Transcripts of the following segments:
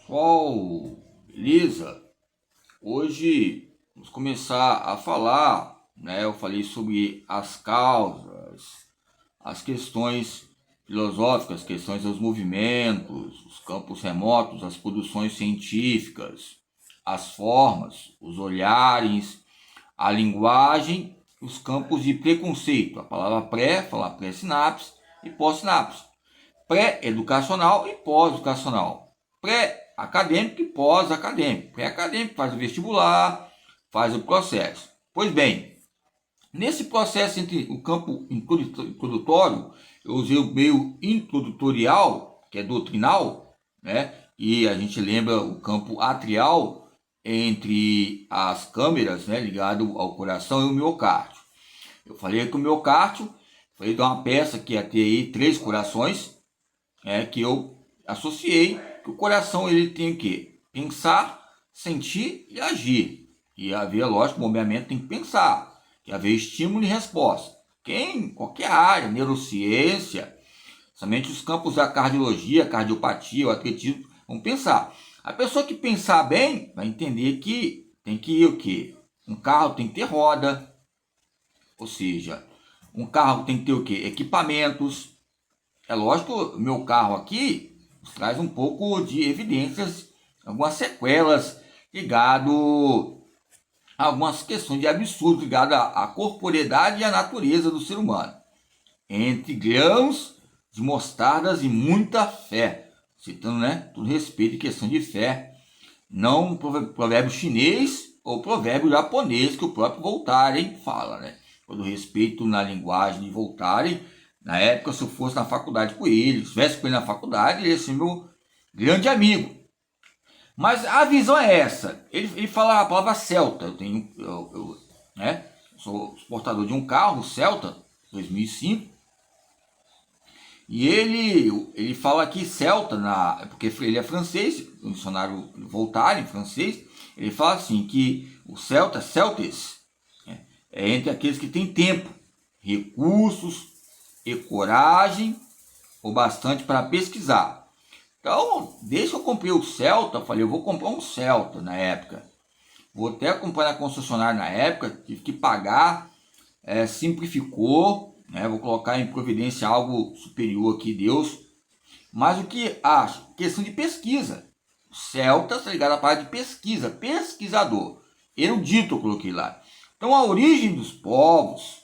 Pessoal, beleza? Hoje vamos começar a falar, né? Eu falei sobre as causas, as questões filosóficas, questões dos movimentos, os campos remotos, as produções científicas, as formas, os olhares, a linguagem, os campos de preconceito. A palavra pré, falar pré-sinapse e pós-sinapse. Pré-educacional e pós-educacional. Pré-acadêmico e pós-acadêmico. Pré-acadêmico faz o vestibular, faz o processo. Pois bem, nesse processo entre o campo introdutório, eu usei o meio introdutorial, que é doutrinal, né? E a gente lembra o campo atrial entre as câmeras, né, ligado ao coração e o miocárdio. Eu falei que o miocárdio, falei de uma peça que ia ter aí 3 corações, que eu associei que o coração ele tem que pensar, sentir e agir. E haver, lógico, o bombeamento tem que pensar, que haver estímulo e resposta. Quem, qualquer área, neurociência, somente os campos da cardiologia, cardiopatia, o atletismo, vão pensar. A pessoa que pensar bem vai entender que tem que ir o quê? Um carro tem que ter roda, ou seja, um carro tem que ter o quê? Equipamentos. É lógico, o meu carro aqui traz um pouco de evidências, algumas sequelas ligado a algumas questões de absurdo ligado à corporeidade e à natureza do ser humano. Entre grãos de mostardas e muita fé. Citando, né, todo respeito e questão de fé. Não provérbio chinês ou provérbio japonês que o próprio Voltaire fala, né? Todo respeito na linguagem de Voltaire. Na época, se eu fosse na faculdade com ele, se estivesse com ele na faculdade, ele ia ser meu grande amigo. Mas a visão é essa. Ele fala a palavra Celta. Eu sou portador de um carro, Celta, 2005. E ele fala aqui Celta, porque ele é francês, o dicionário Voltaire, em francês. Ele fala assim, que o Celta, Celtes, é entre aqueles que têm tempo, recursos e coragem o bastante para pesquisar. Então, desde que eu comprei o Celta, eu falei, eu vou comprar um Celta na época. Vou até acompanhar a concessionária na época, tive que pagar, simplificou, né? Vou colocar em providência algo superior aqui, Deus. Mas o que acho? Questão de pesquisa. O Celta está ligado à parte de pesquisa, pesquisador. Erudito eu coloquei lá. Então, a origem dos povos,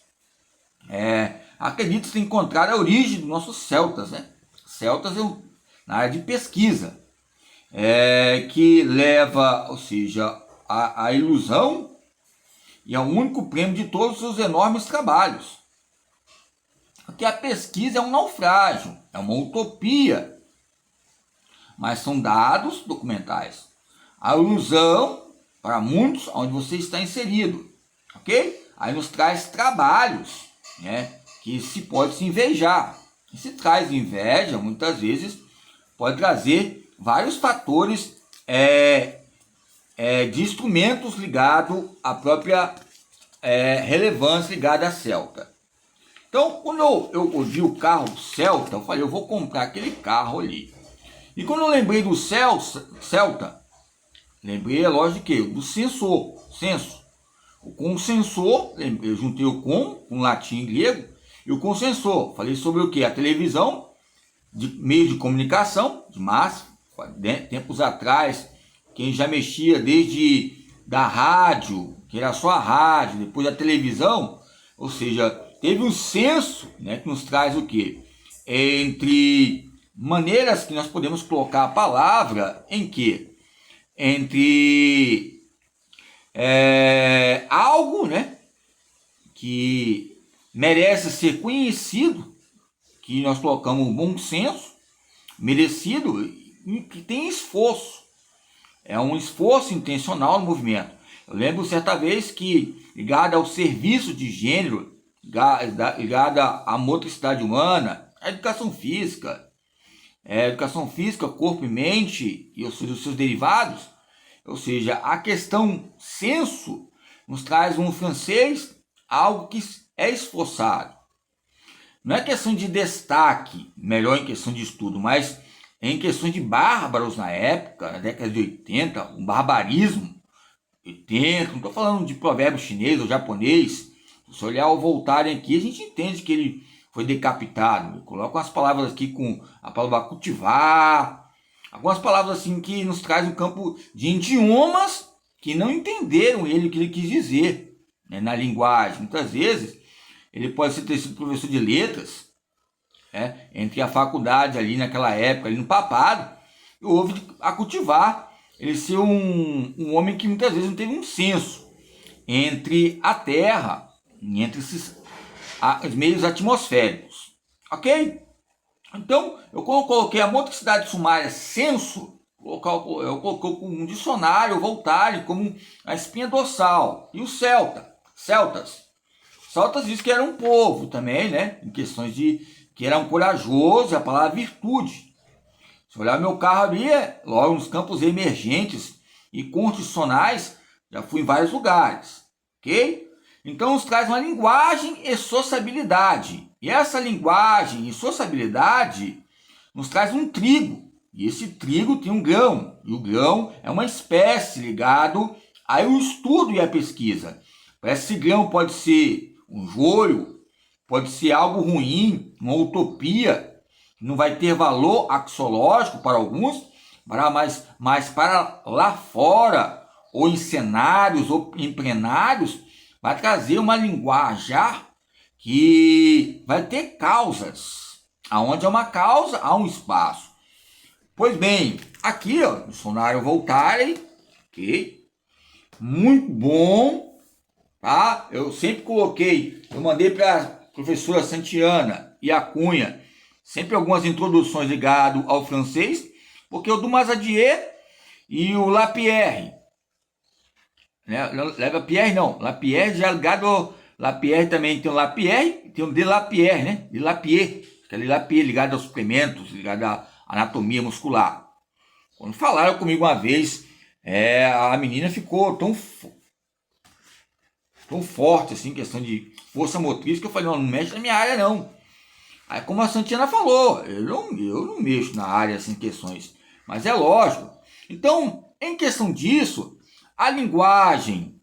acredito-se encontrar a origem dos nossos celtas, né? Celtas na área de pesquisa, que leva, ou seja, a ilusão e ao único prêmio de todos os seus enormes trabalhos. Porque a pesquisa é um naufrágio, é uma utopia, mas são dados documentais. A ilusão, para muitos, onde você está inserido, ok? Aí nos traz trabalhos, né, que se pode se invejar. E se traz inveja, muitas vezes, pode trazer vários fatores de instrumentos ligados à própria relevância ligada à Celta. Então, quando eu vi o carro Celta, eu falei, eu vou comprar aquele carro ali. E quando eu lembrei do Celta, lembrei, é lógico, de quê? Do sensor, senso. Com o sensor, eu juntei o com latim e grego, e o com sensor. Falei sobre o que? A televisão, de meio de comunicação, de massa, tempos atrás, quem já mexia desde da rádio, que era só a rádio, depois a televisão, ou seja, teve um senso, né, que nos traz o que? Entre maneiras que nós podemos colocar a palavra em que? Entre algo, né, que merece ser conhecido, que nós colocamos bom senso, merecido, e que tem esforço. É um esforço intencional no movimento. Eu lembro certa vez que, ligado ao serviço de gênero, ligado à motricidade humana, a educação física, corpo e mente, e os seus derivados, ou seja, a questão senso nos traz um francês algo que é esforçado. Não é questão de destaque, melhor em questão de estudo, mas em questões de bárbaros na época, na década de 80, um barbarismo. 80, não estou falando de provérbio chinês ou japonês. Se olhar o Voltaire aqui, a gente entende que ele foi decapitado. Coloca umas palavras aqui com a palavra cultivar, algumas palavras assim que nos traz um campo de idiomas que não entenderam ele o que ele quis dizer, né, na linguagem. Muitas vezes ele pode ter sido professor de letras, entre a faculdade ali naquela época, ali no papado, e houve a cultivar. Ele ser um homem que muitas vezes não teve um senso entre a Terra, entre os meios atmosféricos. Ok? Então, eu coloquei a motricidade sumária senso, eu coloquei como um dicionário, Voltaire, como a espinha dorsal. E os celtas. Celtas diz que era um povo também, né? Em questões de que era um corajoso, a palavra virtude. Se olhar meu carro ali, logo nos campos emergentes e constitucionais, já fui em vários lugares, ok? Então nos traz uma linguagem e sociabilidade. E essa linguagem e sociabilidade nos traz um trigo. E esse trigo tem um grão. E o grão é uma espécie ligado ao estudo e à pesquisa. Esse grão pode ser um joio, pode ser algo ruim, uma utopia, não vai ter valor axiológico para alguns, mas para lá fora, ou em cenários, ou em plenários, vai trazer uma linguajar que vai ter causas. Aonde há uma causa, há um espaço. Pois bem, aqui, ó, dicionário Voltaire, ok? Muito bom, tá? Eu sempre coloquei, eu mandei para a professora Santiana e a Cunha, sempre algumas introduções ligadas ao francês, porque o Dumas-Adieu e o Lapierre, né? Lapierre já é ligado, Lapierre também tem o Lapierre, tem o de Lapierre, né? De Lapierre, aquele Lapierre ligado aos suplementos, ligado à anatomia muscular. Quando falaram comigo uma vez, a menina ficou tão forte assim, questão de força motriz, que eu falei, não mexe na minha área não. Aí, como a Santiana falou, eu não mexo na área, assim, questões, mas é lógico. Então, em questão disso, a linguagem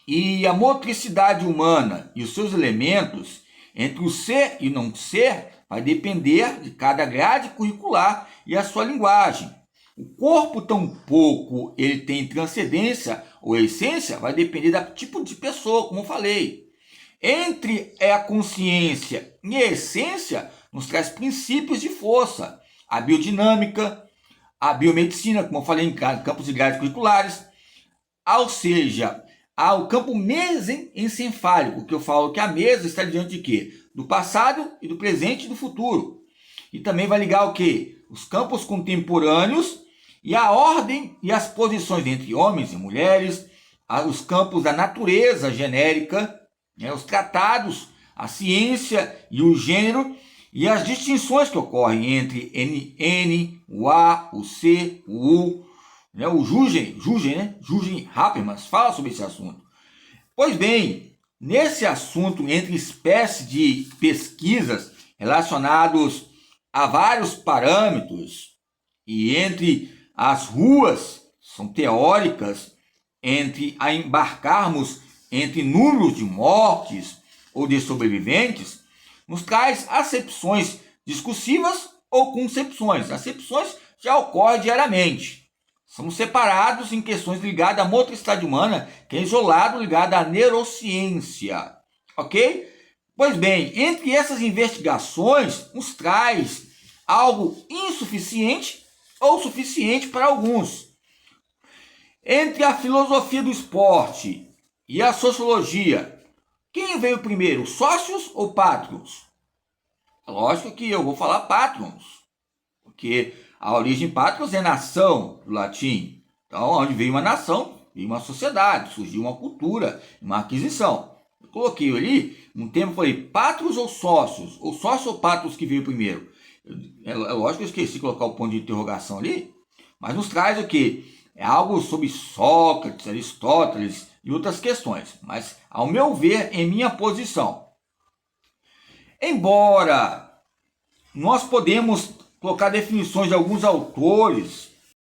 e a motricidade humana e os seus elementos, entre o ser e não ser, vai depender de cada grade curricular e a sua linguagem. O corpo, tampouco ele tem transcendência ou essência, vai depender do tipo de pessoa, como eu falei. Entre a consciência e a essência, nos traz princípios de força. A biodinâmica, a biomedicina, como eu falei, em campos de grades curriculares. Ou seja, o campo mesencefálico, que eu falo que a mesa está diante de quê? Do passado e do presente e do futuro. E também vai ligar o quê? Os campos contemporâneos e a ordem e as posições entre homens e mulheres, os campos da natureza genérica, os tratados, a ciência e o gênero, e as distinções que ocorrem entre N, o A, o C, o U, o Jürgen Habermas fala sobre esse assunto. Pois bem, nesse assunto, entre espécies de pesquisas relacionados a vários parâmetros, e entre as ruas, são teóricas, entre a embarcarmos entre números de mortes ou de sobreviventes, nos traz acepções discursivas ou concepções. Acepções já ocorrem diariamente. Somos separados em questões ligadas à motricidade humana, que é isolado ligado à neurociência. Ok? Pois bem, entre essas investigações, nos traz algo insuficiente ou suficiente para alguns. Entre a filosofia do esporte e a sociologia, quem veio primeiro, sócios ou pátrios? Lógico que eu vou falar patrons, porque a origem patrons é nação, do latim. Então, onde veio uma nação, veio uma sociedade, surgiu uma cultura, uma aquisição. Eu coloquei ali, um tempo falei, patrons ou sócios ou patrons que veio primeiro? É lógico que eu esqueci de colocar o ponto de interrogação ali, mas nos traz o quê? É algo sobre Sócrates, Aristóteles e outras questões. Mas, ao meu ver, em minha posição, embora nós podemos colocar definições de alguns autores